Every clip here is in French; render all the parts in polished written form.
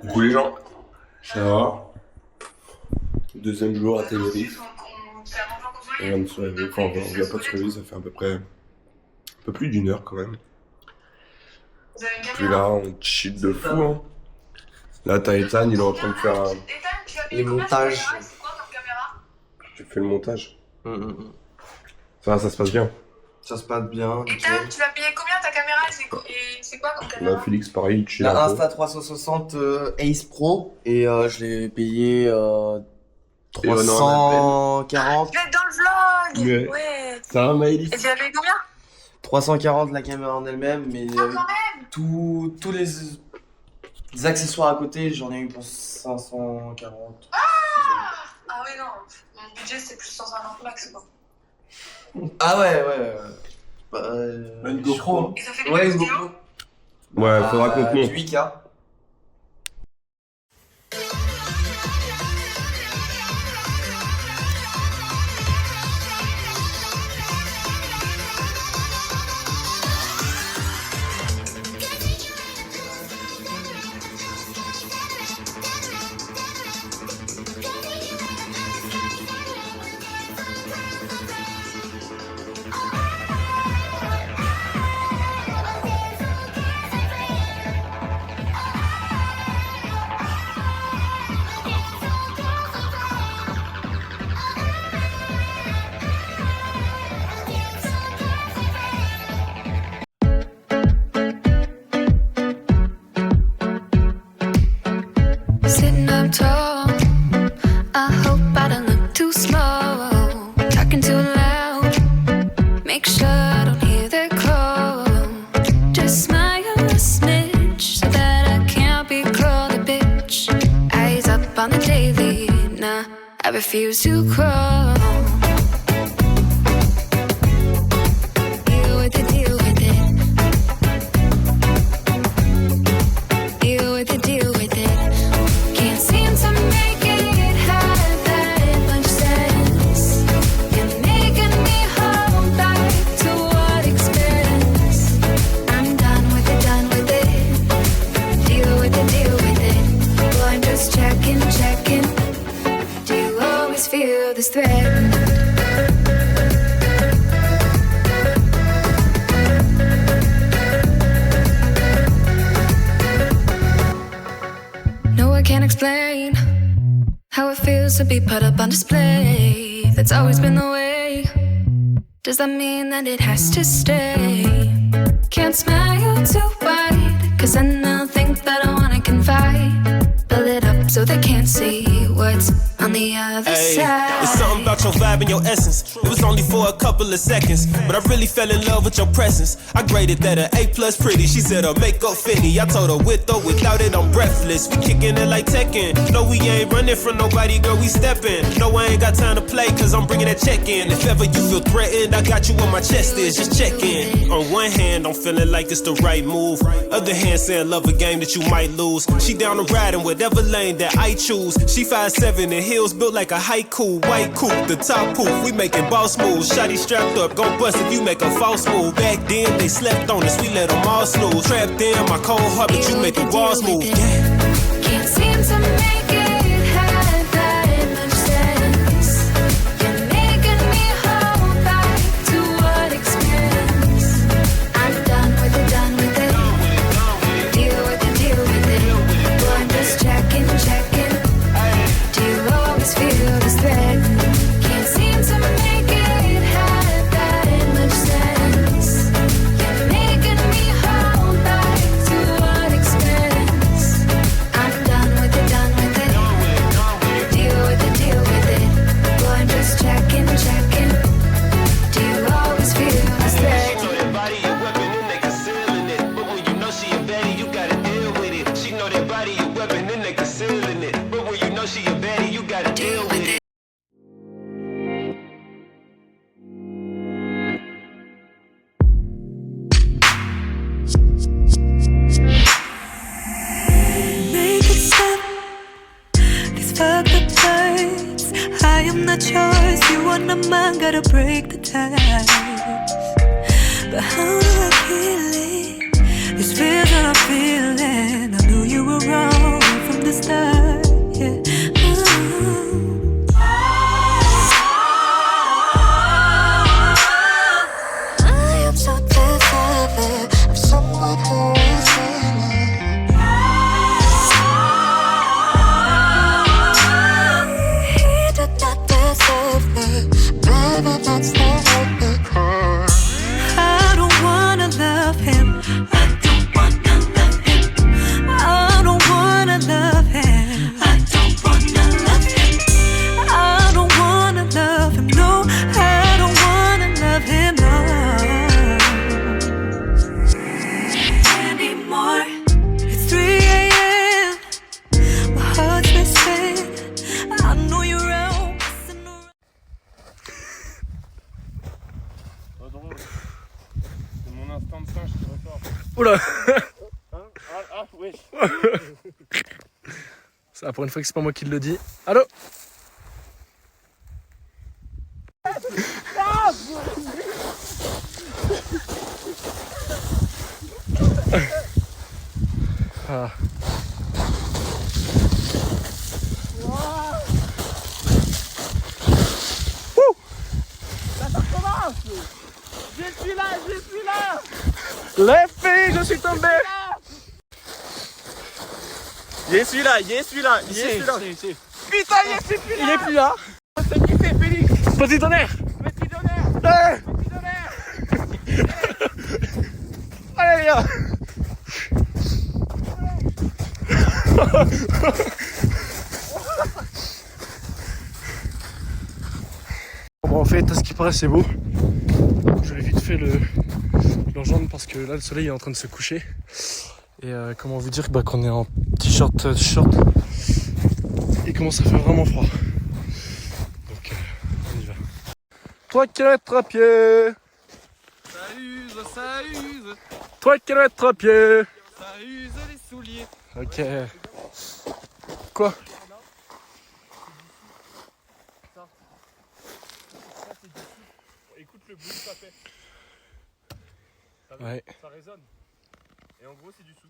Coucou les gens, ça va? Deuxième jour à Tenerife. On vient de se réveiller, enfin on vient pas de se réveiller, ça fait à peu près un peu plus d'une heure quand même. Puis là on chill de fou hein. Là t'as Ethan, il est en train de faire les montages. Tu fais le montage? Ça se passe bien? Ça se passe bien. Ethan, tu l'as payé combien ta caméra? C'est quoi comme caméra? Là Félix pareil, il chill La un peu. Insta360 Ace Pro et je l'ai payé 340. Je vais être dans le vlog. Ouais. Ça va Maëlys? Et tu l'as payé combien? 340 la caméra en elle-même, mais Ah, quand même. tous les accessoires à côté, j'en ai eu pour 540. Ah oui, non. Mon budget c'est plus 150 max quoi. Ah ouais. Une GoPro. Et ça fait des Ouais, une vidéos? GoPro. Ouais, faudra qu'on te montre. 8K. Sitting up tall, I hope I don't look too slow. Talking too loud, make sure I don't hear their call. Just smile a snitch so that I can't be called a bitch. Eyes up on the daily, nah, I refuse to crawl. Deal with it, deal with it. Deal with it, deal with it. Can't seem to make it have that much sense. You're making me hold back to what expense. I'm done with it, done with it. Deal with it, deal with it. Well, I'm just checking. Do you always feel this threat? No, I can't explain how it feels to be put up on display. That's always been the way. Does that mean that it has to stay? Can't smile too wide, cause then they'll think that I wanna confide. Build it up so they can't see what's on the other side. It's something about your vibe and your essence. It was only for a couple of seconds, but I really fell in love with your presence. I graded that an A+ pretty. She said her makeup fit me. I told her with or without it, I'm breathless. We kicking it like Tekken. No, we ain't running from nobody, girl, we steppin'. No, I ain't got time to play, cause I'm bringing that check in. If ever you feel threatened, I got you where my chest is, just check in. On one hand, I'm feeling like it's the right move. Other hand, saying love a game that you might lose. She down to ride in whatever lane that I choose. She 5'7" and heels built like a haiku. White coupe, the top poof, we making boss moves. Shotty strapped up, gon' bust if you make a false move. Back then, they slept on us, we let them all snooze. Trapped in my cold heart, but you make the walls move. Can't seem to make it have that much sense. You're making me hold back to what expense. I'm done with it, done with it. Deal with it, deal with it. Well, I'm just checking. Do you always feel this threat? Can't seem to make it have that much sense. You're making me hold back to what expense. I'm done with it, done with it. Deal with it. Well, I'm just checking. Do you always feel this threat? She know that body a weapon and they concealing it. But when you know she a baddie, you gotta deal with it. She know that body a weapon and they concealing it. But when you know she a baddie, you gotta deal with it. Make it stop. These fucked up vibes. I am not yours. You are not mine. Gotta break the ties. But how do I kill it? These fears that I'm feeling. I knew you were wrong. start. Yeah. I am so deserving of someone who is willing. He did not deserve me, baby, that's the way it goes. I don't wanna love him. I don't wanna love him. I don't wanna love him. I don't wanna love him. I don't wanna love him. No, I don't wanna love him. No. Anymore. It's 3 a.m. My heart's missing. I know you're out. Missing around. C'est mon instinct de singe qui ressort. Oula. Ah, wesh. Ça, pour une fois que c'est pas moi qui le dis. Allô? Ah. Les filles, je suis tombé! Il est celui-là, il est celui-là, il est celui-là. Putain, il est plus là! C'est qui c'est Félix? Petit tonnerre! Petit d'honneur. Hey. Allez les gars! Bon, en fait, à ce qui paraît, c'est beau. Je vais vite fait le rejoindre parce que là, le soleil est en train de se coucher. Et comment vous dire qu'on est en t-shirt, short. Il commence à faire vraiment froid. Donc, on y va. 3 km à pied. Ça use, ça use. 3 km à pied. Ça use les souliers. Ok. Quoi? Écoute le bruit que ça fait. Ouais. Ça résonne. Et en gros, c'est du souffle.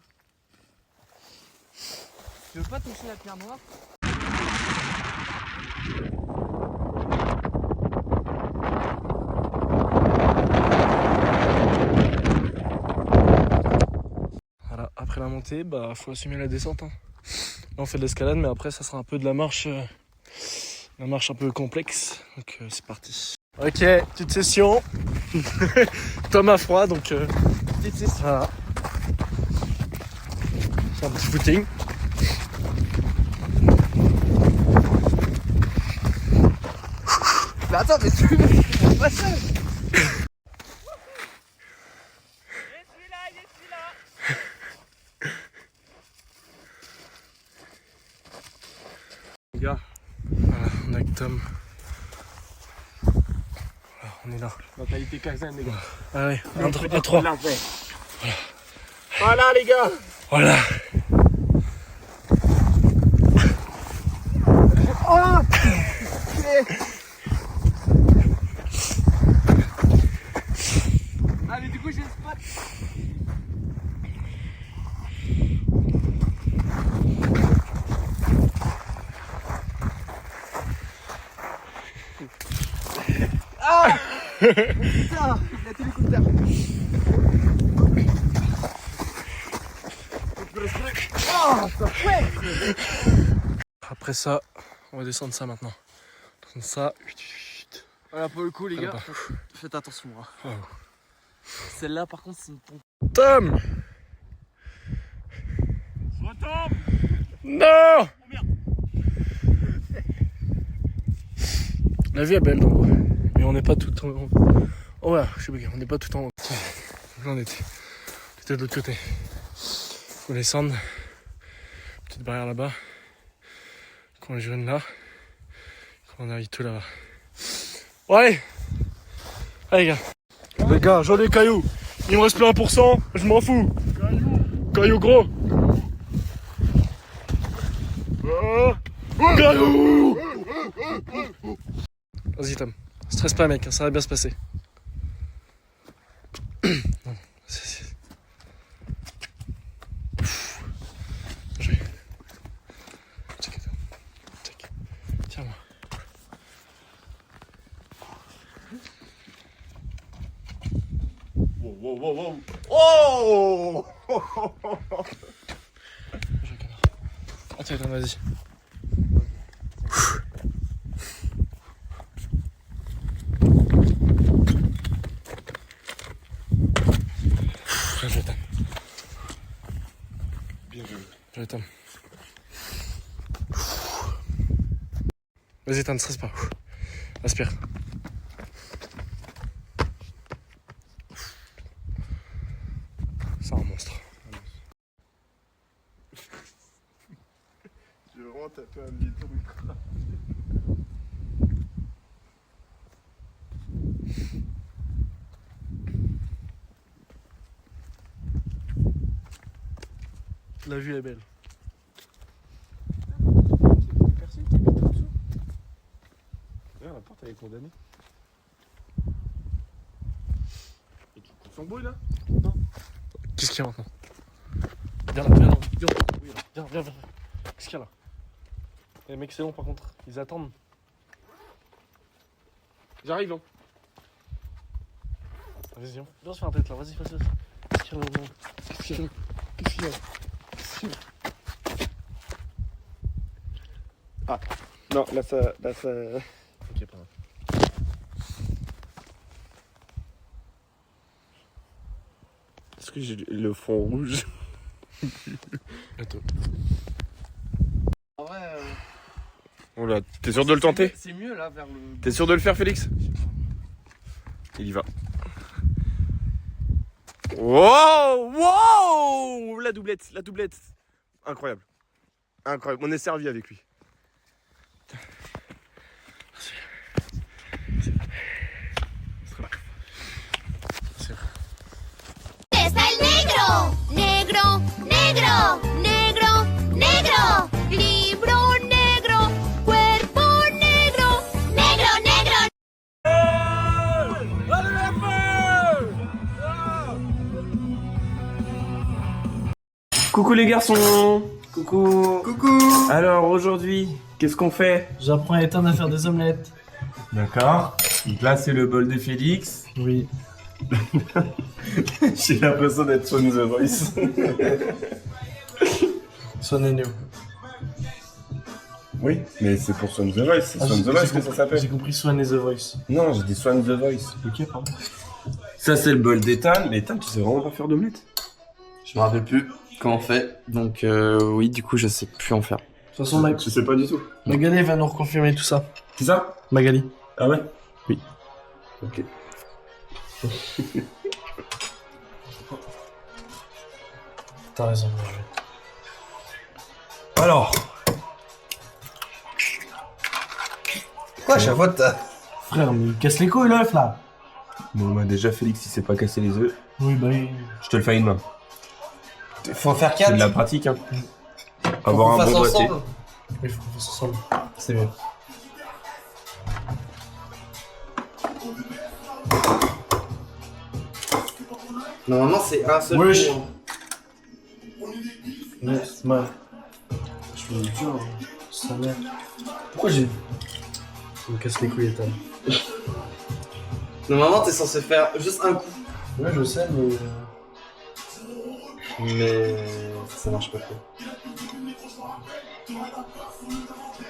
Tu veux pas toucher la pierre noire? Voilà, après la montée, faut assumer la descente. Hein. Là, on fait de l'escalade, mais après, ça sera un peu de la marche un peu complexe. Donc, c'est parti. Ok, petite session. Tom a froid, donc petite session. Voilà. C'est un petit footing. Mais attends, mais tu veux pas ça? Les gars, voilà, on est avec Tom. Voilà, on est là. Mentalité Kaizen, les gars. Allez, à 3. Voilà, les gars. Voilà. Allez, du coup, j'ai le spot. Ah putain, il a télécouteur. Oh, ça fait. Après ça, on va descendre ça maintenant. Descendre ça. Voilà, pour le coup, les Voilà, gars, pas. faites attention. Hein. Wow. Celle-là, par contre, c'est une pompe. Tom! Retombe. Non! La vue est belle, donc. Mais on n'est pas tout en haut. Oh ouais, je sais pas, on n'est pas tout en haut. Là, on était de l'autre côté. Faut descendre. Petite barrière là-bas. Quand je viens là. Quand on arrive tout là-bas. Bon, allez! Allez, gars. Les gars, j'en ai cailloux. Il me reste plus 1%, je m'en fous. Caillou gros. Caillou. Vas-y Tom, stresse pas mec, ça va bien se passer. Non, je vais. Oh. Ah tiens, attends, vas-y. Je t'aime. Bien joué. Je t'aime. Vas-y, t'en ne stresse pas. Aspire. C'est un monstre. Je vais vraiment taper un litre. La vue est belle. La porte elle est condamnée. Et tu coupes son bruit là? Qu'est-ce qu'il y a maintenant? Viens là, viens là, viens là. Oui, là. Viens. Qu'est-ce qu'il y a là? Les mecs, c'est long par contre, ils attendent. J'arrive, hein. Vas-y, viens se faire un tête là, vas-y. Qu'est-ce qu'il y a là? Qu'est-ce qu'il y a? Ah, non, là ça. Ok, pas grave. Est-ce que j'ai le fond rouge? Bientôt. En vrai, Oh là, t'es sûr de le tenter? c'est mieux là vers le. T'es sûr de le faire, Félix? Il y va. Wow! La doublette. Incroyable. On est servi avec lui. Está el negro, negro, negro, negro, negro, libro negro, cuerpo negro, negro, negro. Coucou les garçons. Coucou. Alors aujourd'hui, qu'est-ce qu'on fait? J'apprends à Ethan à faire des omelettes. D'accord. Donc là c'est le bol de Félix. Oui. J'ai l'impression d'être sur The Voice. Swan and You. Oui, mais c'est pour Swan The Voice. C'est Swan The Voice que ça s'appelle. J'ai compris Swan et The Voice. Non, j'ai dit Swan The Voice. Ok, pardon. Ça c'est le bol d'Ethan. Mais Ethan, tu sais vraiment pas faire d'omelette? Je me rappelle plus comment on fait. Donc oui, du coup, je sais plus en faire. De toute façon, Je sais pas du tout. Magali va nous reconfirmer tout ça. C'est ça? Magali. Ah ouais? Oui. Ok. T'as raison, Alors. Quoi, chaque fois t'as. Frère, mais il casse les couilles l'œuf là. Bon bah déjà Félix il sait pas casser les œufs. Oui, bah oui. Je te le fais à une main. Faut faire C'est 4. de la pratique hein. Faut Avoir qu'on un fasse bon doigté. ensemble. Il faut qu'on fasse ensemble. C'est mieux. Normalement, c'est un seul Wesh. coup, hein. Yes, mal. Je me dis dur, sa mère. Pourquoi j'ai. Ça me casse les couilles, Ethan. Normalement, t'es censé faire juste un coup. Ouais, je sais, mais. Mais ça marche pas trop.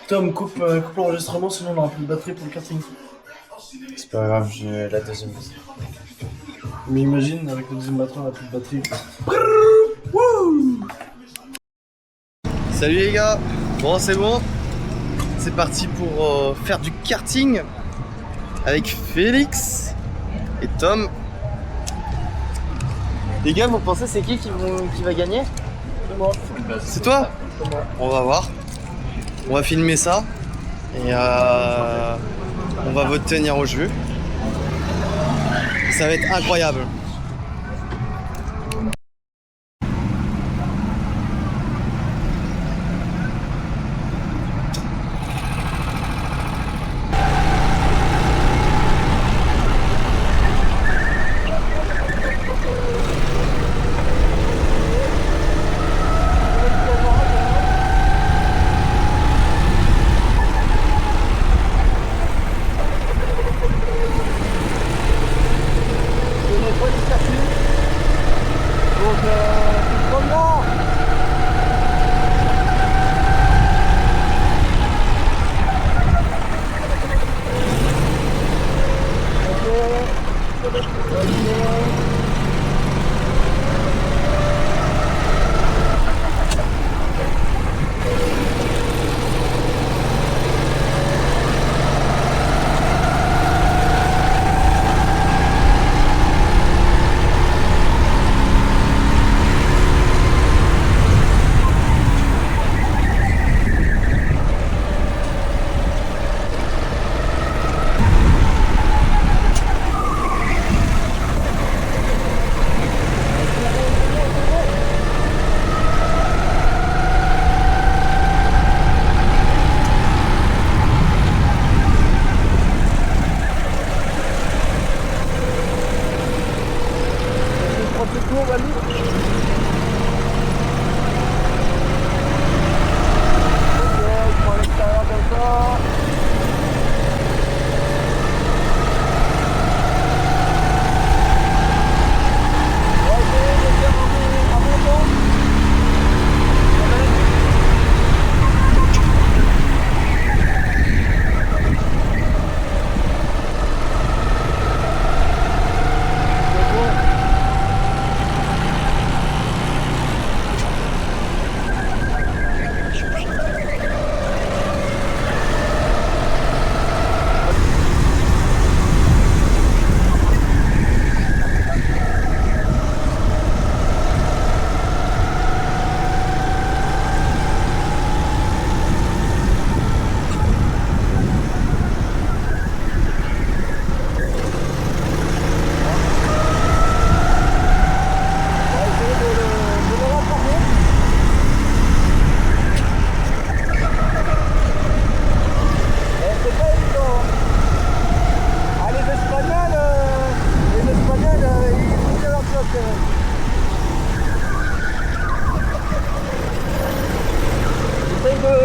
Tom, coupe l'enregistrement, sinon on aura plus de batterie pour le karting. C'est pas grave, j'ai la deuxième vie. Mais imagine, avec la deuxième batterie, on a plus de batterie. Salut les gars. Bon, c'est bon. C'est parti pour faire du karting avec Félix et Tom. Les gars, vous pensez c'est qui va gagner? C'est moi. C'est toi? C'est moi. On va voir. On va filmer ça et on va vous tenir au jeu. Ça va être incroyable.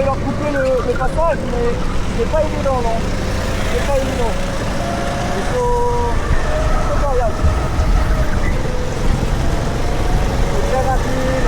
leur couper le passage, mais c'est pas évident, non. C'est pas évident. Il faut variable. C'est très rapide.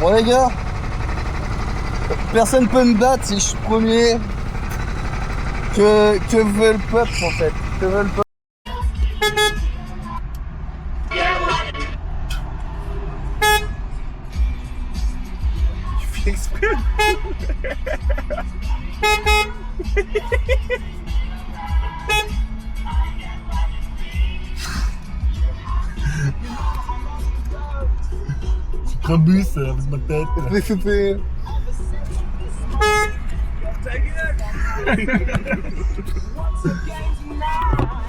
Bon les gars, personne peut me battre si je suis premier. Que veut le peuple en fait? Que veut le peuple? Tu fais exprès? Un bus avec ma tête. Mais c'était...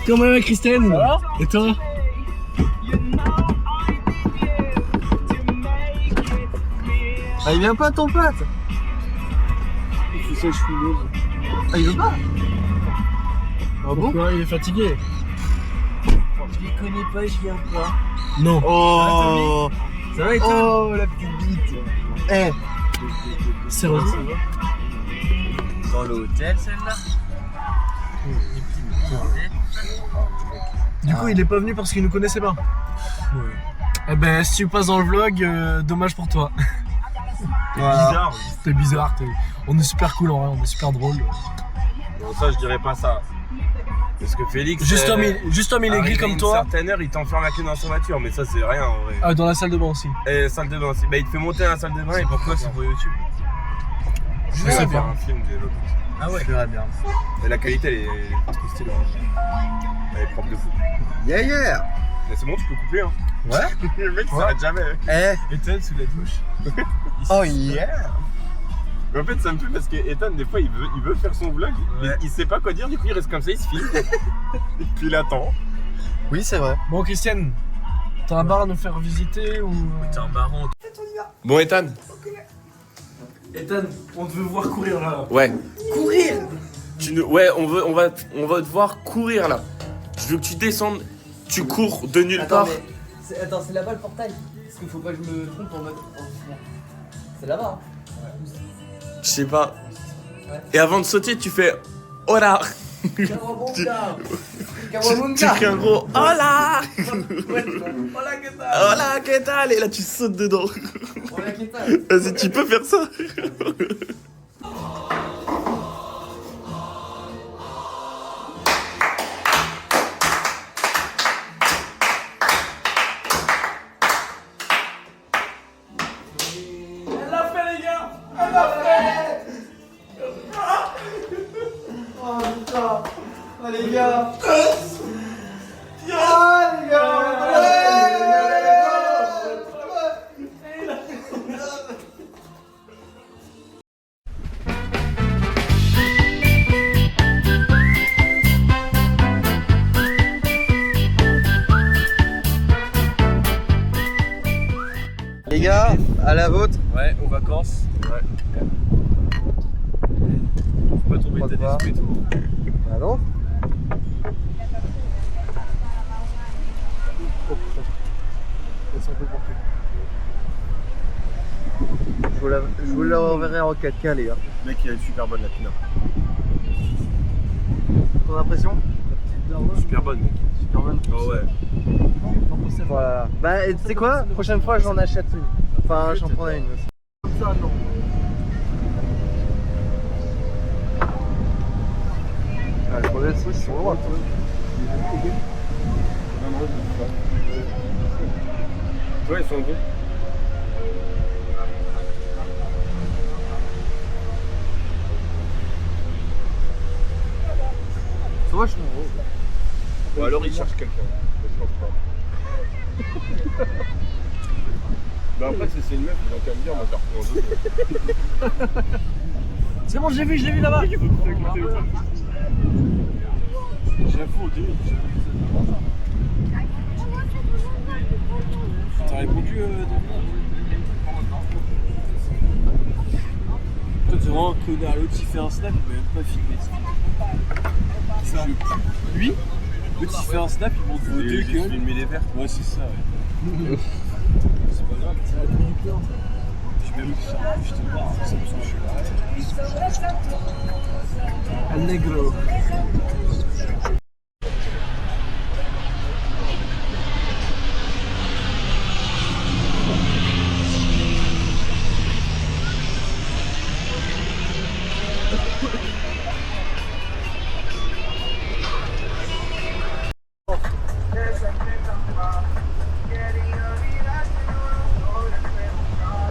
Comment Christine? Et toi? Ah, il vient pas ton pote? Il fait sa chouineuse. Ah, il veut pas? Ah bon? Pourquoi? Il est fatigué. Je les connais pas, je viens pas. Non. Oh! Ça va, Ethan? Oh, la petite bite! Eh! Sérieusement? Dans l'hôtel, celle-là? Du coup, il est pas venu parce qu'il nous connaissait pas. Ouais. Eh ben, si tu passes dans le vlog, dommage pour toi. Voilà. Bizarre. T'es bizarre, on est super cool en vrai, on est super drôle. Non, ça, je dirais pas ça. Parce que Félix. Juste homme il est gris comme toi. À une certaine heure, il t'enferme la clé dans sa voiture, mais ça, c'est rien en vrai. Ah, dans la salle de bain aussi. Et salle de bain aussi. Bah, il te fait monter à la salle de bain et pourquoi c'est pour YouTube? Je sais faire pas. un film de l'autre. Ah ouais, je verrai bien. Et la qualité, elle est trop stylée. Elle est propre de fou. Yeah, yeah! Mais c'est bon, tu peux couper, hein. Ouais? Le mec, il s'arrête jamais. Eh! Ethan sous la douche. Oh yeah! Mais en fait, ça me fait parce que Ethan, des fois, il veut faire son vlog, mais il sait pas quoi dire, du coup, il reste comme ça, il se filme. Et puis il attend. Oui, c'est vrai. Bon, Christiane, t'as un bar à nous faire visiter ou. T'es un baron. Bon, Ethan. Ethan, on te veut voir courir là. Ouais. Courir! Ouais, on va te voir courir là. Je veux que tu descendes, tu cours de nulle part. Attends, c'est là-bas le portail. Parce qu'il faut pas que je me trompe en mode. C'est là-bas. Je sais pas. Et avant de sauter, tu fais Hola. Kawabunga. Tu cries un gros Hola. Hola, qu'est-ce que Hola, qu'est-ce que Et là, tu sautes dedans. Hola, qu'est-ce que Vas-y, tu peux faire ça. Oh les gars! Ah les gars! Les gars, à la vôtre. Ouais, aux vacances. Ouais. Faut pas tomber Pourquoi ta pas. et tout. Ah non? Je vous la reverrai en 4K les gars. Le mec, il a une super bonne la pina. Ton impression? Super bonne, mec. Super bonne. Oh ouais. Voilà. Bah tu sais quoi? Prochaine fois j'en achète une. Enfin j'en prendrai une aussi. Ça non. Ah, les modèles ils sont loin. Ouais, ils sont bons. C'est vachement beau. Ou alors il cherche quelqu'un. Je pense pas. Bah après si c'est une meuf, ils vont quand même dire on va faire pour un autre. C'est bon, je l'ai vu là-bas. J'avoue au début, t'as répondu Toi, t'es vraiment un connard. L'autre, il fait un snap, il m'a même pas filmé. Ça. Lui, l'autre, il fait un snap, il monte vos deux J'ai gueules. filmé les verres. Ouais, c'est ça, ouais. C'est pas grave. Je vais même faire. Je te parle. C'est parce que je suis là. Allegro.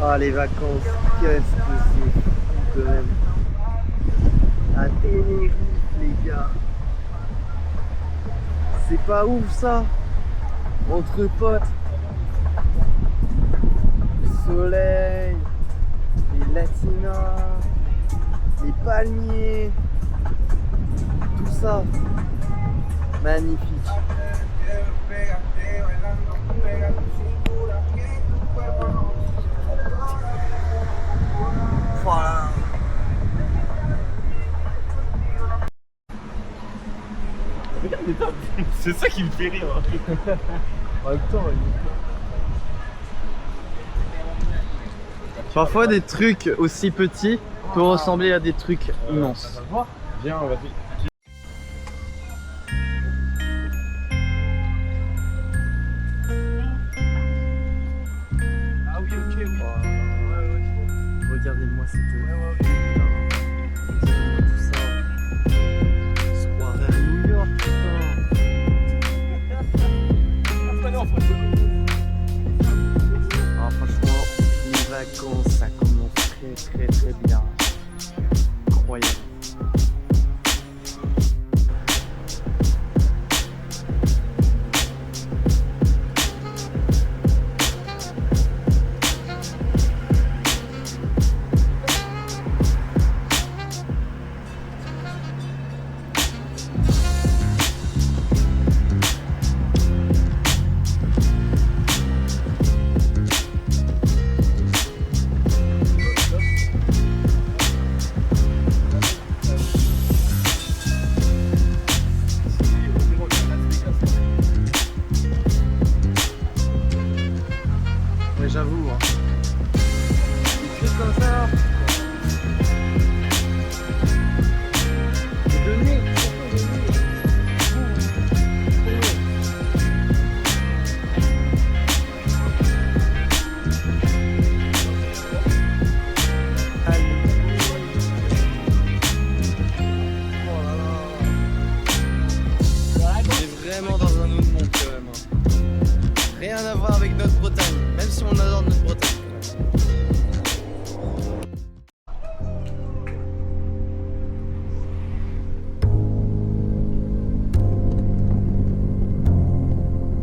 Ah les vacances, qu'est-ce que c'est fou quand même. À Tenerife les gars. C'est pas ouf ça. Entre potes. Le soleil. Les latinas. Les palmiers. Tout ça. Magnifique. C'est ça qui me fait rire. En même temps, Parfois des trucs aussi petits peuvent ressembler à des trucs immenses. Viens, vas-y. Ah oui, ok, oui. Regardez-moi cette tout ça. On se croirait à New York, Ah, franchement, les vacances, ça commence très bien. Incroyable. Ouais, j'avoue. Hein. Des trucs comme ça. Et de nuit, surtout de nuit. On est vraiment dans un autre monde quand même. Hein. Rien à voir avec notre Bretagne, même si on adore notre Bretagne.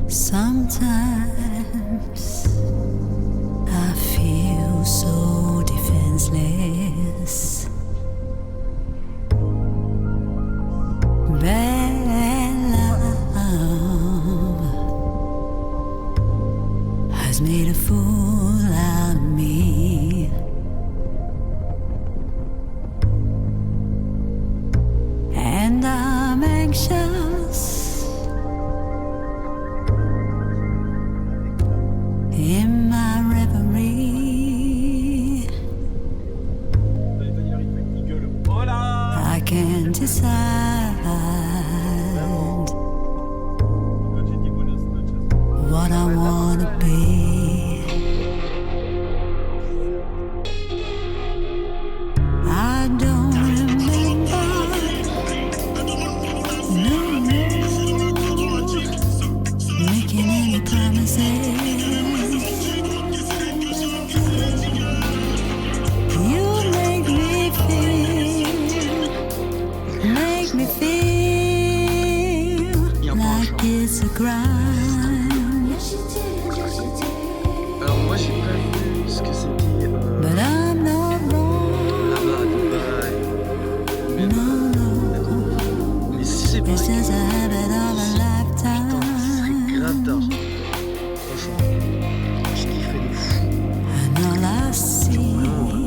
Sometimes I feel so defenseless. Bad love has made a fool out of me. And I'm anxious in my reverie. I can't decide what I wanna be. I don't remember, no, making any promises. You make me feel like it's a crime. Alors moi j'ai pas vu ce que c'était But I'm not wrong. là-bas à Dubaï. No, no. Mais si c'est pas This is a habit of a c'est lifetime. grave tard. Franchement, je kifferais de fou. And all I see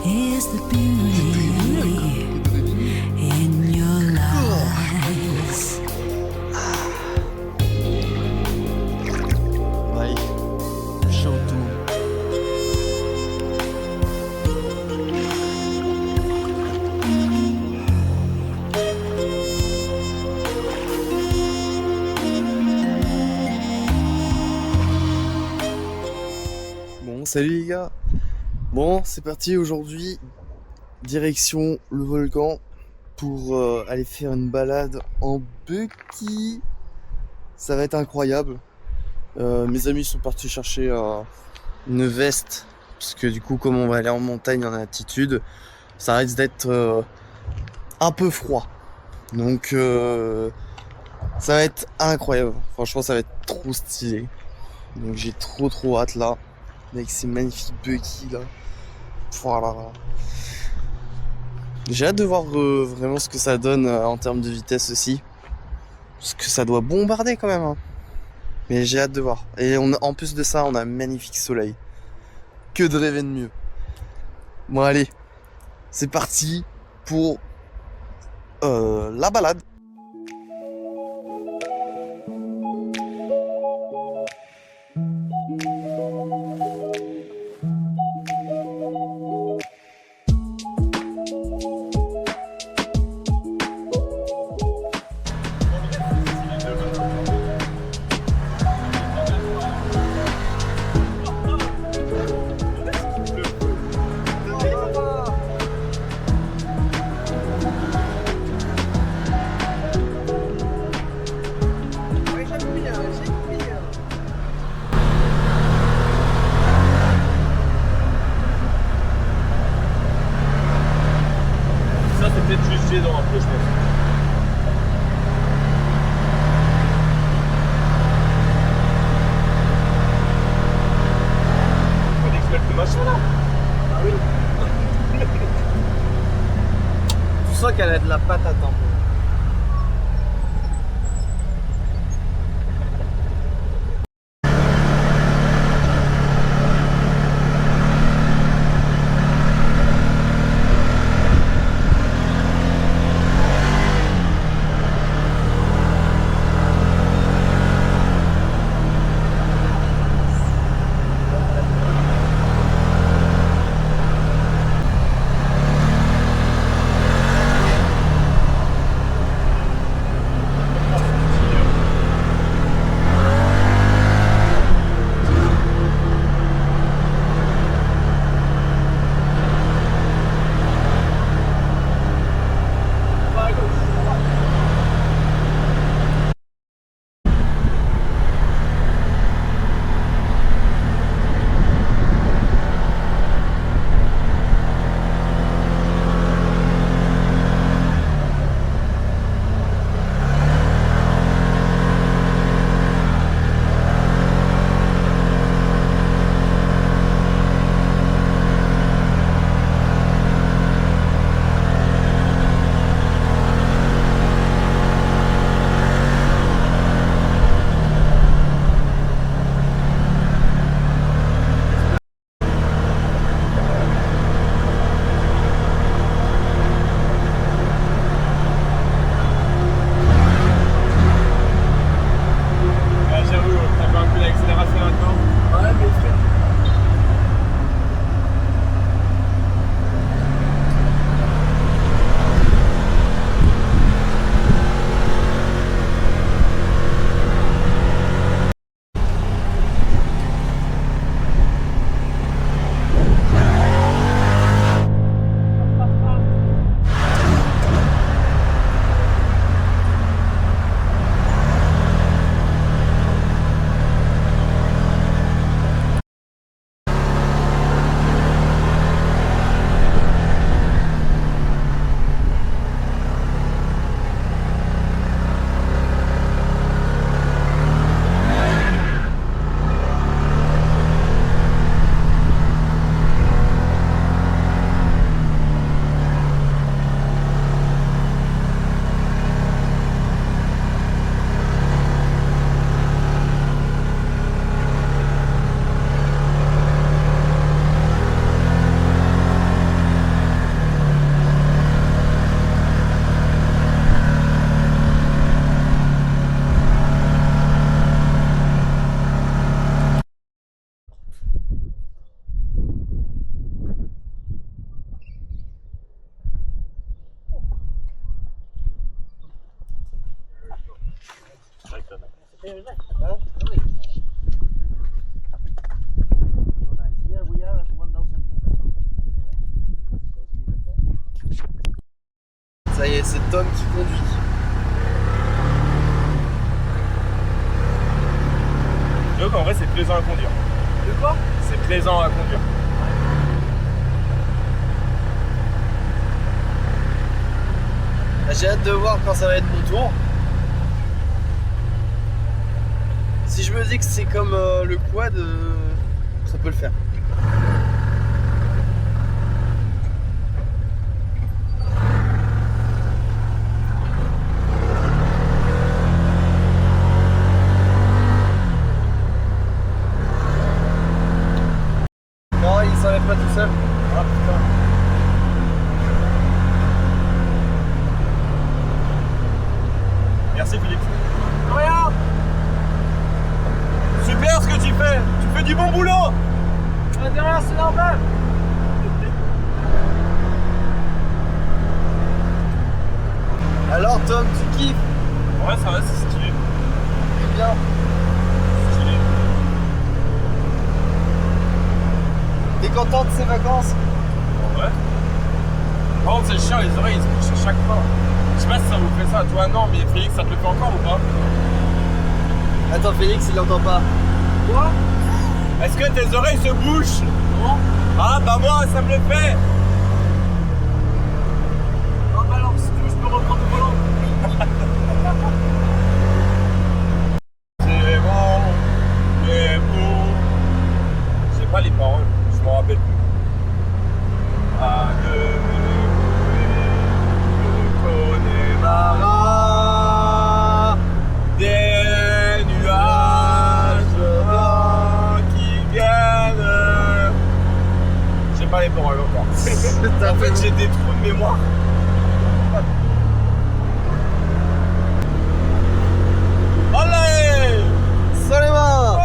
is the beauty in your eyes. Ouais, chaud tout le monde. Bon, salut les gars. Bon, c'est parti aujourd'hui. Direction le volcan pour aller faire une balade en buggy. Ça va être incroyable. Mes amis sont partis chercher une veste parce que du coup, comme on va aller en montagne en altitude, ça risque d'être un peu froid. Donc ça va être incroyable. Franchement, ça va être trop stylé. Donc j'ai trop hâte là avec ces magnifiques buggy là. Voilà. J'ai hâte de voir vraiment ce que ça donne en termes de vitesse aussi. Parce que ça doit bombarder quand même. Hein. Mais j'ai hâte de voir. Et en plus de ça, on a un magnifique soleil. Que de rêver de mieux. Bon allez, c'est parti pour la balade. Tu sens qu'elle a de la patate un peu. Ça y est, c'est Tom qui conduit. Donc en vrai c'est plaisant à conduire. De quoi? C'est plaisant à conduire. J'ai hâte de voir quand ça va être mon tour. Si je me dis que c'est comme le quad, ça peut le faire. Non, il s'enlève pas tout seul. Ah putain. Merci Philippe. Rien. Super ce que tu fais. Tu fais du bon boulot. Derrière, c'est normal. Alors Tom, tu kiffes? Ouais ça va, c'est stylé. C'est bien. Stylé. T'es content de ces vacances? Ouais. Par contre c'est chiant, les oreilles ils se bouchent à chaque fois. Je sais pas si ça vous fait ça, toi non, mais Félix ça te le fait encore ou pas? Attends, Félix il l'entend pas. Quoi? Est-ce que tes oreilles se bouchent? Non. Ah bah moi ça me le fait. Non, bah alors si tu veux, je peux reprendre le volant. C'est bon, je sais pas les paroles, je m'en rappelle plus. pas les paroles encore. En fait, j'ai des trous de mémoire. Allez! Salut main.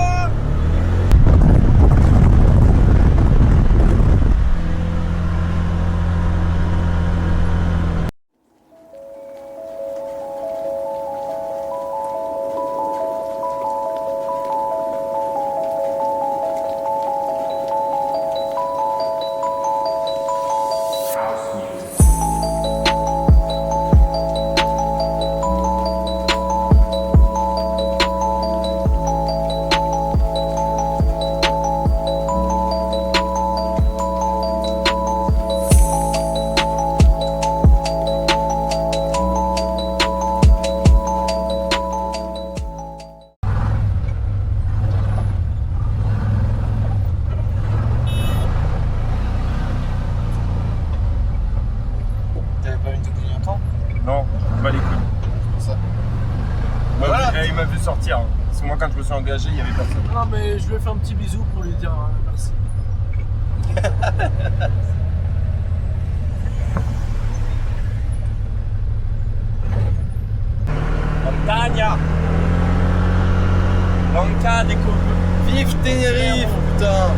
T'avais pas vu de clignotant? Non, pas les couilles. Ça. Moi, Voilà. il m'a vu sortir. Hein. Parce que moi, quand je me suis engagé, il y avait personne. Non, mais je lui ai fait un petit bisou pour lui dire merci. Montagne! Banca des coups. Vive Tenerife, putain.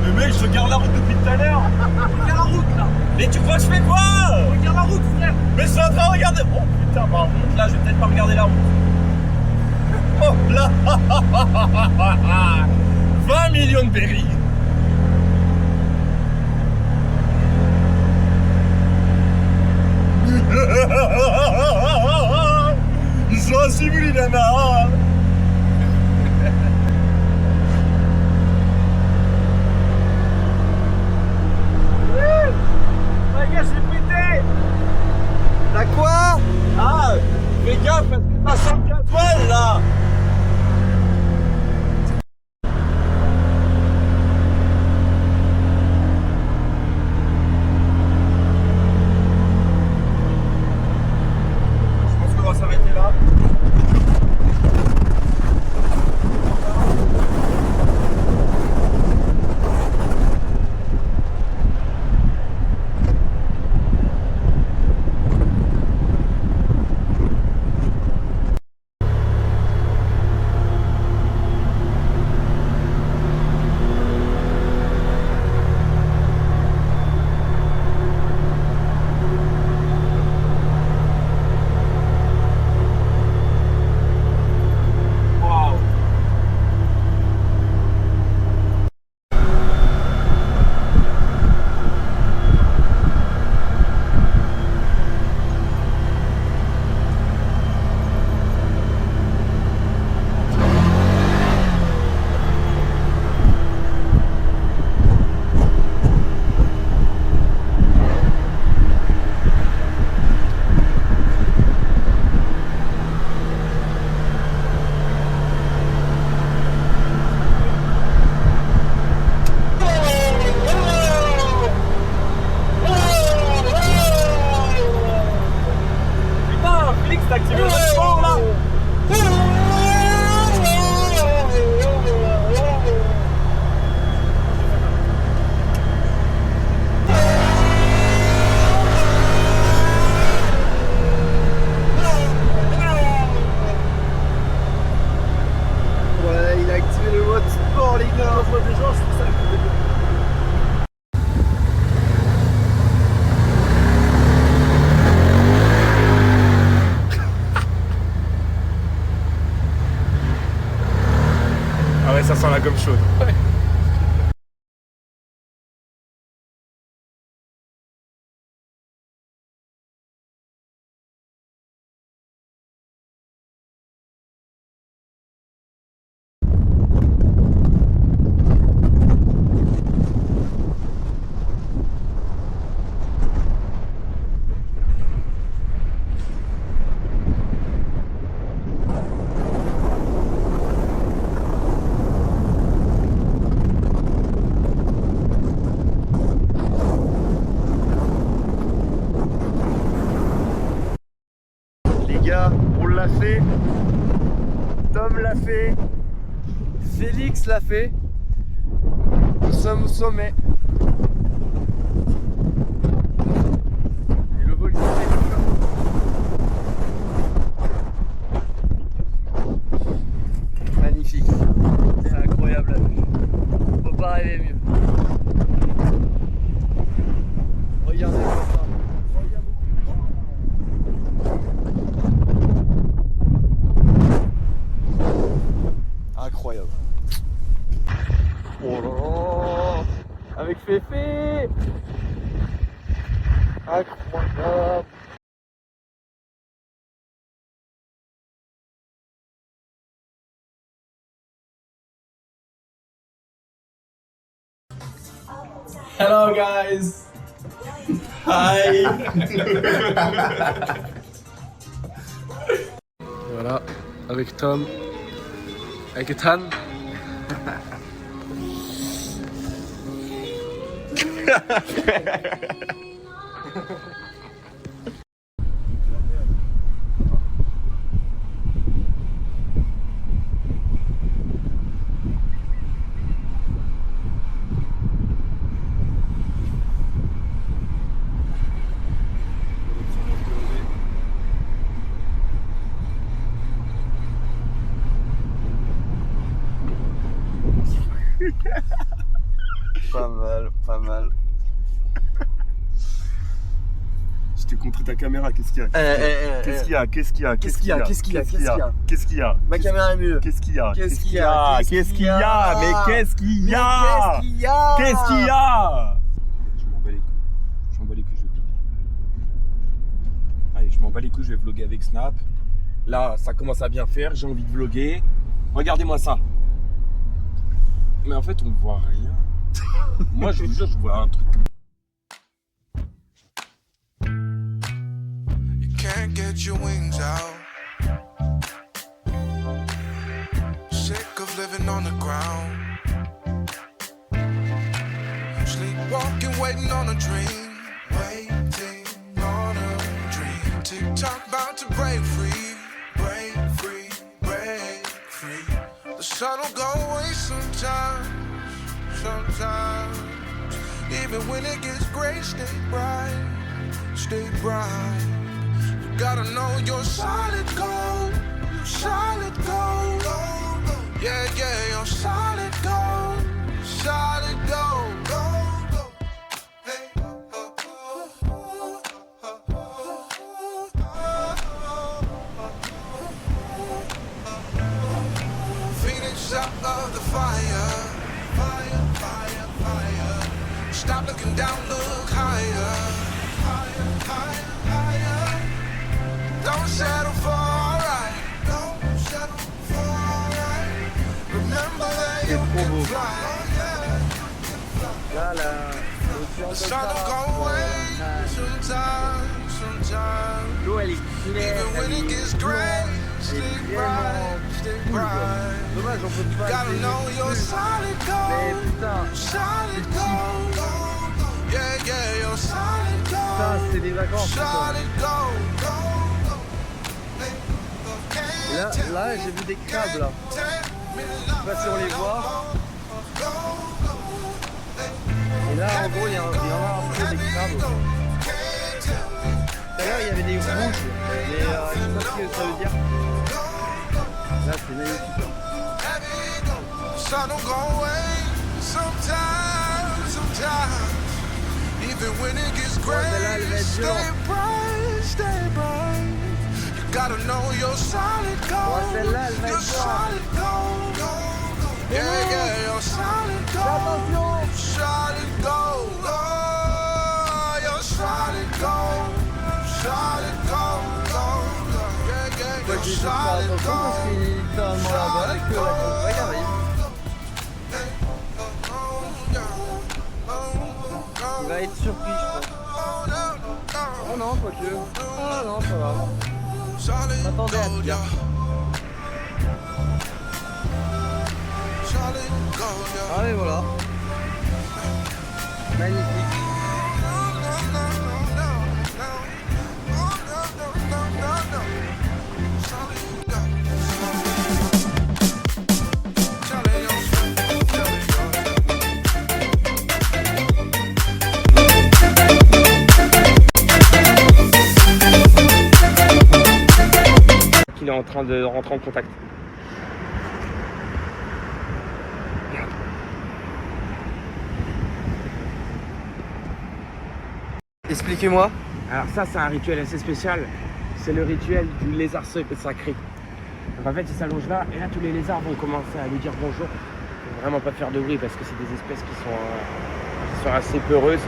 Mais mec, je regarde la route depuis tout à l'heure. Regarde la route là. Mais tu crois que je fais quoi? Regarde la route, frère. Mais je suis en train de regarder. Oh putain, par contre, là, je vais peut-être pas regarder la route. Oh là 20 millions de berries. Ils sont assis, les nanas. T'as quoi? Ah, fais gaffe, parce que ça sent le gasoil là. Je pense qu'on va s'arrêter là. T'as activé le sport là. Ouais, il a activé le mode sport, les gars. Ah ouais, ça sent la gomme chaude. l'a fait. Tom l'a fait. Félix l'a fait. Nous sommes au sommet. Et le volcan est là. Magnifique. C'est incroyable la vue. On peut pas rêver mieux. Regardez-moi ça. Incroyable. Oh là là. Avec Féfé. Incroyable. Hello guys. Hi. Voilà, avec Tom, avec Ethan. Pas mal, pas mal. Je t'ai contré ta caméra, qu'est-ce qu'il y a? Qu'est-ce qu'il y a? Qu'est-ce qu'il y a? Qu'est-ce qu'il y a? Qu'est-ce qu'il y a? Qu'est-ce qu'il y a? Qu'est-ce qu'il y a? Ma caméra est mieux. Qu'est-ce qu'il y a? Qu'est-ce qu'il y a? Qu'est-ce qu'il y a? Mais qu'est-ce qu'il y a? Qu'est-ce qu'il y a? Qu'est-ce qu'il y a? Je m'en bats les couilles. Je m'en bats les couilles, je vais vlogger. Allez, je m'en bats les couilles, je vais vlogger avec Snap. Là, ça commence à bien faire, j'ai envie de vlogger. Regardez-moi ça. Mais en fait, on voit rien. Moi, je vous jure, je vois un truc. You can't get your wings out. Sick of living on the ground. Sleepwalking, waiting on a dream. Waiting on a dream. Tick-tock, about to break free. Break free, break free. The sun will go away sometimes. Sometimes, even when it gets gray, stay bright, stay bright. You gotta know you're solid gold, you're solid gold. Yeah, yeah, you're solid gold, solid gold. Hey. Phoenix out of the fire. Fire, fire, fire. Stop looking down, look higher. Higher, higher, higher. Don't settle for alright. Don't settle for alright. Remember that you can fly. Là, là. The sun will go away sometimes, sometimes. L'eau, elle est claire. Even when it gets gray, stay bright, stay bright. Dommage, on peut pas. Gotta know you're solid Mais gold, putain, solid gold. Yeah, yeah, you're solid ça, gold, c'est des vacances. ça. solid gold. Là, j'ai vu des crabes là. Je sais pas si on les voit. Et là, en gros, il y en a un peu des crabes. Tout à l'heure, il y avait des rouges, mais je sais pas ce que ça veut dire. Là, c'est magnifique. Sun will go away sometimes, sometimes. Even when it gets gray, stay bright, stay bright. You gotta know you're solid gold. celle-là, elle va You're être solid gold. Yeah, yeah, you're solid gold. Solid gold. Oh, you're solid gold. Solid gold. Yeah, yeah, Moi, you're j'ai dû faire solid attention parce gold. qu'il est littéralement là-bas et que la campagne arrive. Il va être surpris, je pense. Oh non, quoique. Oh non, ça va. M'attendais à pire. Ah mais voilà. Magnifique. Solid est en train de rentrer en contact. Merde. Expliquez-moi. Alors ça, c'est un rituel assez spécial. C'est le rituel du lézard sacré. Donc en fait, il s'allonge là, et là, tous les lézards vont commencer à lui dire bonjour. Faut vraiment pas faire de bruit parce que c'est des espèces qui sont assez peureuses.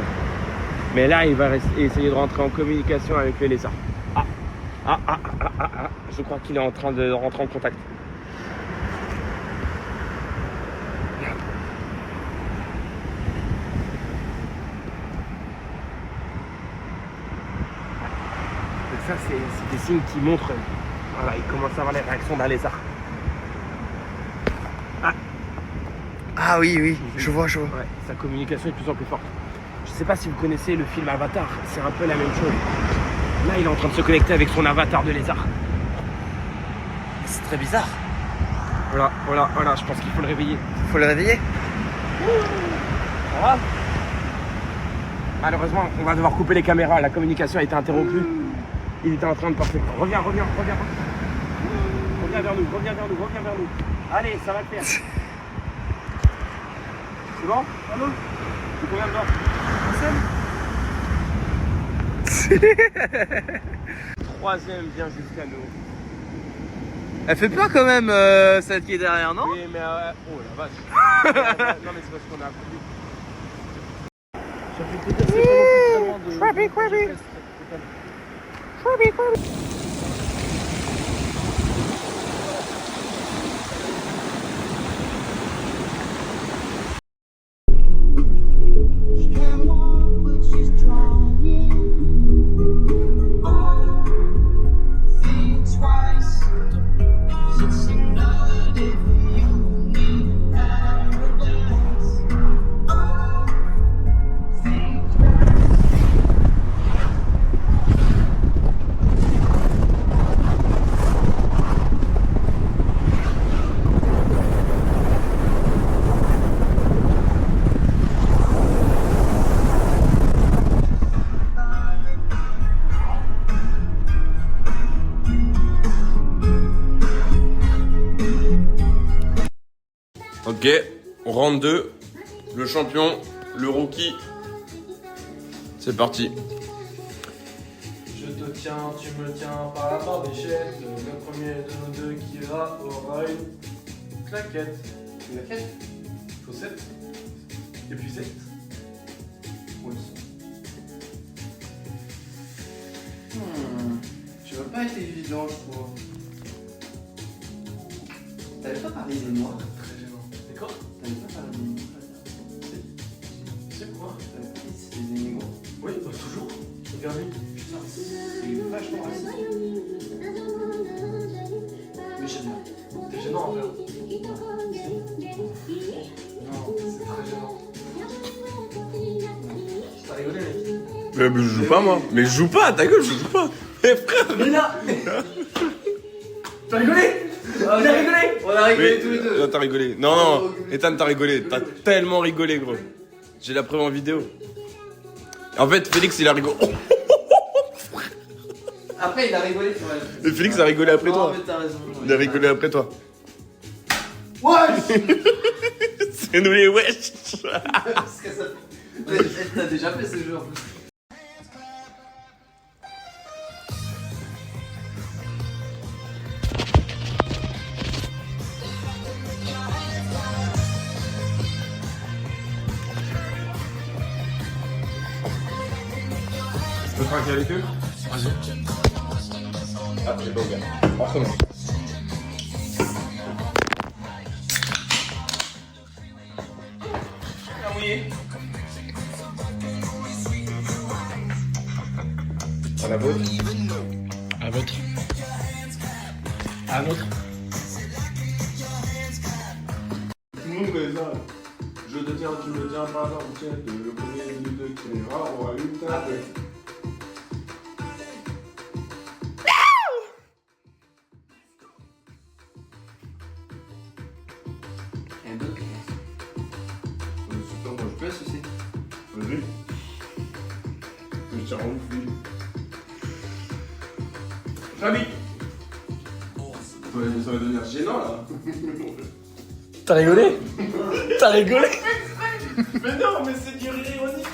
Mais là, il va essayer de rentrer en communication avec les lézards. Je crois qu'il est en train de rentrer en contact. Merde. Donc ça, c'est des signes qui montrent. Voilà, il commence à avoir les réactions d'un lézard. Ah oui, oui, je vois. Ouais, sa communication est de plus en plus forte. Je sais pas si vous connaissez le film Avatar, c'est un peu la même chose. Là, il est en train de se connecter avec son avatar de lézard. C'est très bizarre. Voilà, je pense qu'il faut le réveiller. Faut le réveiller. Ça va ? Malheureusement, on va devoir couper les caméras, la communication a été interrompue. Il était en train de passer. Reviens. Reviens vers nous. Allez, ça va le faire. C'est bon ? Allô ? C'est combien de temps ? Troisième vient jusqu'à nous. Elle fait peur quand même, celle qui est derrière, non? Oui, mais oh la vache. Non, mais c'est parce qu'on a accouru. Ça fait peut-être c'est vraiment plus très loin de... Ok, round 2, le champion, le rookie. C'est parti. Je te tiens, tu me tiens par la barbichette. Le premier de nous deux qui aura une claquette. Une claquette? Chaussette? Épuisette? Tu vas pas être évident, je trouve. T'avais pas parlé des noirs? Très gênant. Et quoi? T'avais pas parlé des noirs? C'est quoi? T'avais pas dit que c'était des négros? Oui, bah toujours. Regarde lui. Putain, C'est vachement raciste. Mais j'aime bien. t'es gênant en fait. Non, c'est très gênant. T'as rigolé, mec? Mais je joue pas moi. Mais je joue pas, ta gueule, je joue pas. Eh frère. Mais là! T'as rigolé? On a rigolé! On a rigolé tous les deux. Non, t'as rigolé. Non, Ethan, t'as rigolé. T'as tellement rigolé, gros. J'ai la preuve en vidéo. En fait, Félix, il a rigolé. Après, il a rigolé sur elle. Et Félix a rigolé après Non, toi. mais t'as raison. Il a rigolé après toi. Wesh! C'est nous les wesh. Parce que ça... T'as déjà fait ce jeu en plus. Tu peux trinquer avec eux? Vas-y. Ah, c'est pas ouvert. On recommence. Ah oui. À la vôtre. À votre. À notre. Tout le monde connaît ça. Je te tiens, tu me tiens par la barbichette. Le premier de deux qui rira aura une tapette. Un peu. Super, moi Je peux associer. Vas-y. Je tiens en ouf, lui. Rabi. Ça va devenir gênant là. T'as rigolé? T'as rigolé? Mais non, mais c'est du rire ironique.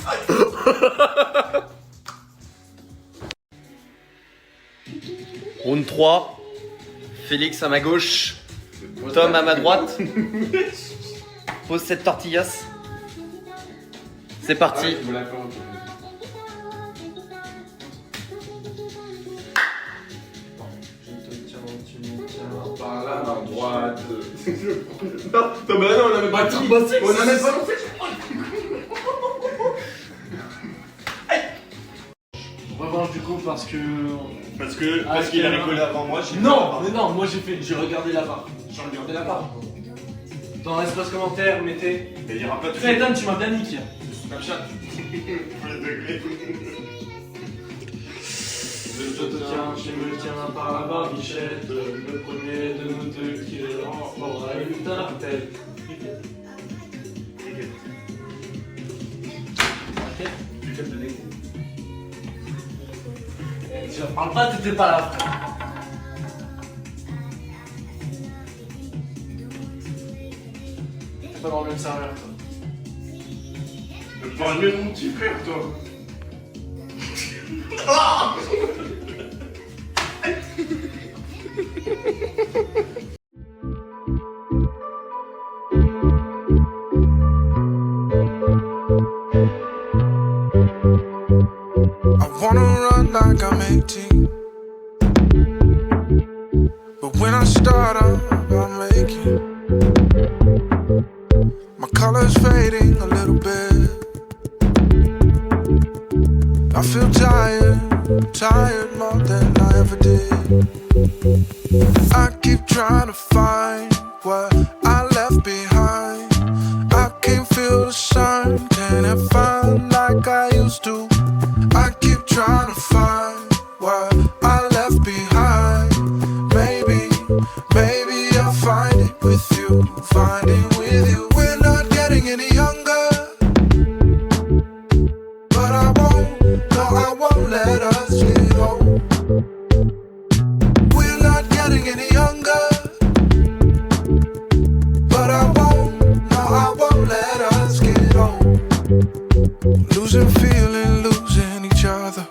Round 3. Félix à ma gauche. Tom à ma droite. Pose cette tortillas. C'est parti. Je vous la fais un peu. Par là, à droite. Non, mais là, on avait pas tout. On en a pas fait. Revanche du coup parce que. Parce qu'il a rigolé avant moi, j'ai Non, mais non, moi j'ai regardé là-bas. J'ai regardé là-bas. Dans l'espace commentaire, mettez. Mais il y aura pas de Ethan, tu m'as bien niqué. Snapchat. Je te tiens, je me tiens par la barbichette. Le premier de nous deux qui aura une tête. Tu en parles pas, t'étais pas là. T'es pas dans le même serveur, toi. Je parle mieux de mon petit frère, toi. I wanna run like I'm 18. But when I start, I'm making my colors fading a little bit. I feel tired more than I ever did. I keep trying to find what I left behind. I can't feel the sun, can't find like I used to. I keep trying to find what I left behind. Maybe I'll find it with you, find it with you. We're not getting any younger, but I won't let us get old. We're not getting any younger, but I won't let us get old. Losing feeling, losing each other.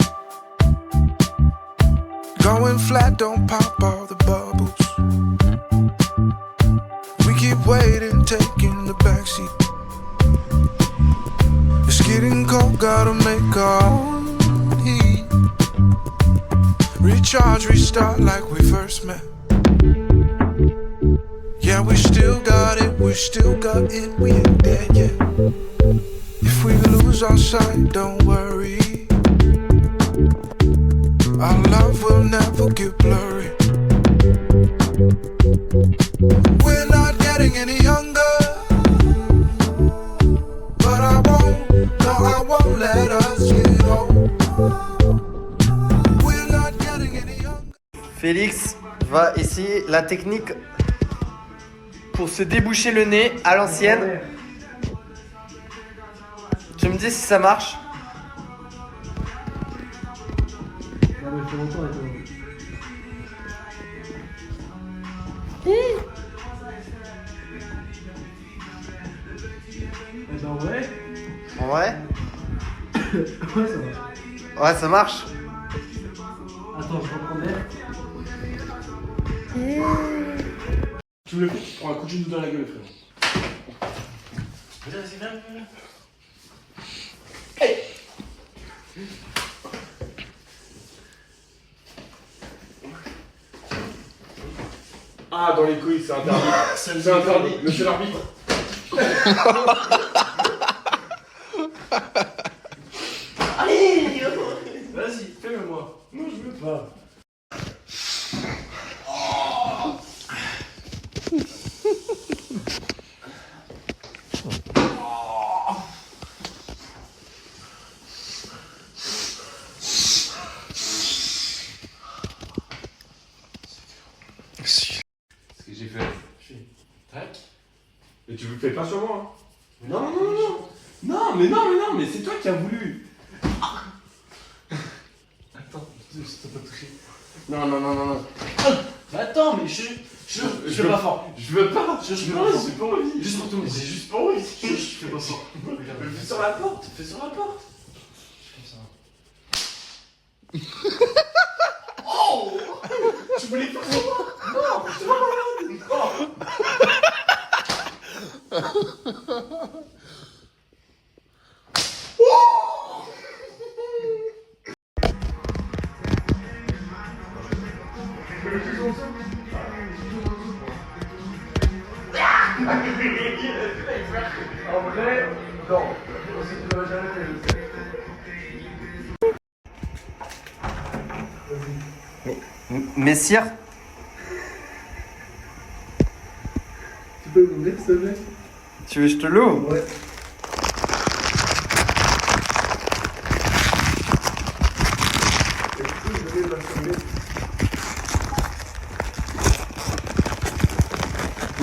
Going flat, don't pop all the bubbles. We keep waiting, taking the backseat. It's getting cold, gotta make our own heat. Recharge, restart like we first met. Yeah, we still got it, we ain't dead yet. If we lose our sight, don't worry. Our love will never get blurry. We're not getting any younger, but I won't let us get old. We're not getting any younger. Félix va essayer la technique pour se déboucher le nez à l'ancienne. Tu me dis si ça marche. Non, mais il faut longtemps et tout. Eh ben ouais. Ouais. Ouais, ça marche. Ouais, ça marche. Attends, je reprends l'air. Tu me le fais, tu prends un coup de genou dans la gueule, frère. Vas-y, viens. Ah, dans les couilles, c'est interdit. C'est interdit, monsieur l'arbitre. Allez, vas-y, fais-le moi. Non, je veux pas. Ce que j'ai fait. Tac. Mais tu le fais pas sur moi. Hein. Non. Non, mais c'est toi qui as voulu. Attends, je t'ai pas touché. Non. Attends, mais je Je veux pas fort. Je veux pas. Je Non, j'ai pas envie. Juste pour tout le monde. J'ai juste pas envie. Fais pas fort. Regarde. Fais sur la porte. Fais sur la porte. Comme ça. Oh. Tu voulais faire ça? Non, je te malade. Non. En vrai, non. Tu vas jamais Messire, Tu peux me s'il te plaît? tu veux que je te l'ouvre? Ouais.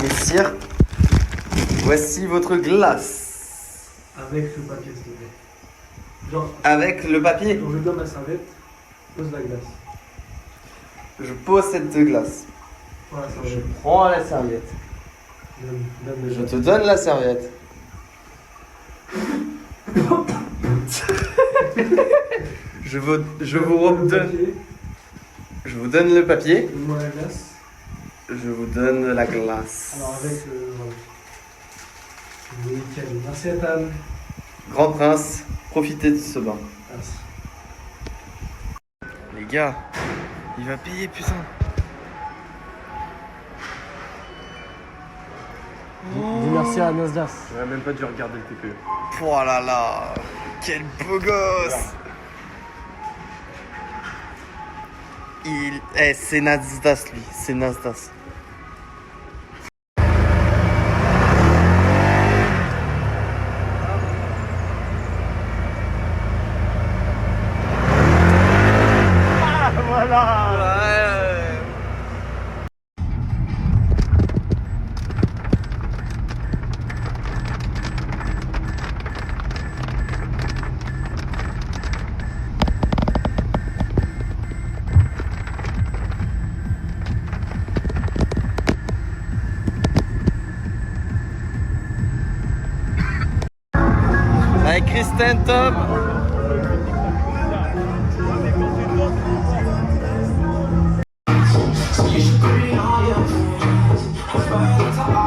Messire, voici votre glace. Avec le papier, s'il te plaît. Genre, Avec le papier, quand je donne la serviette, pose la glace. je pose cette glace. Voilà, ça Je va. prends la serviette. Donne Je te donne la serviette. je vous redonne. Je vous donne le papier. Donne-moi la glace. Je vous donne la glace. Alors avec voilà. Nickel. Merci Ethan. Grand prince, profitez de ce bain. Merci. Les gars, il va payer, putain. Dis merci à Nasdaq. J'aurais même pas dû regarder le TPE. Oh là là, quel beau gosse. C'est Nasdaq lui, c'est Nasdaq. Avec Kristen, Tom. You should bring all your friends.